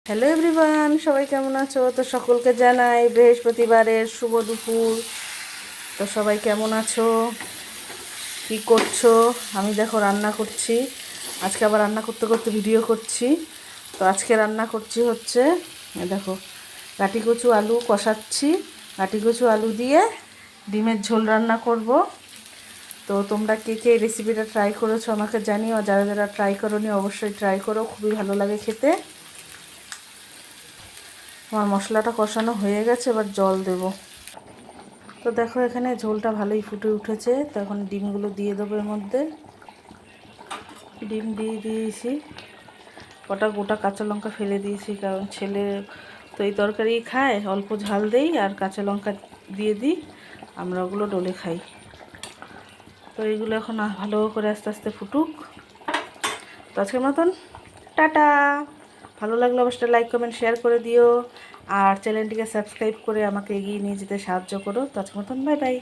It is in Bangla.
হ্যালো এভরিওয়ান, সবাই কেমন আছো? তো সকলকে জানাই বৃহস্পতিবারের শুভ দুপুর। তো সবাই কেমন আছো, কি করছো? আমি দেখো রান্না করছি। আজকে আবার রান্না করতে করতে ভিডিও করছি। তো আজকে রান্না করছি হচ্ছে দেখো গাটি কচু আলু কষাচ্ছি। গাটি কচু আলু দিয়ে ডিমের ঝোল রান্না করব। তো তোমরা কে কে রেসিপিটা ট্রাই করেছো আমাকে জানিও। যারা যারা ট্রাই করোনি অবশ্যই ট্রাই করো, খুবই ভালো লাগে খেতে। আমার মশলাটা কষানো হয়ে গেছে, এবার জল দেব। তো দেখো এখানে ঝোলটা ভালোই ফুটে উঠেছে। তো এখন ডিমগুলো দিয়ে দেবো এর মধ্যে। ডিম দিয়ে দিয়েছি, কটা গোটা কাঁচা লঙ্কা ফেলে দিয়েছি, কারণ ছেলে তো এই তরকারি খায়, অল্প ঝাল দেই আর কাঁচা লঙ্কা দিয়ে দিই, আমরা ওগুলো ডলে খাই। তো এইগুলো এখন ভালো করে আস্তে আস্তে ফুটুক। তো আজকের মতন টাটা। ভালো লাগলে অবশ্যই লাইক কমেন্ট শেয়ার করে দিও, আর চ্যানেলটিকে সাবস্ক্রাইব করে আমাকে এগিয়ে নিয়ে যেতে সাহায্য করো। তো আজকের মতন বাই বাই।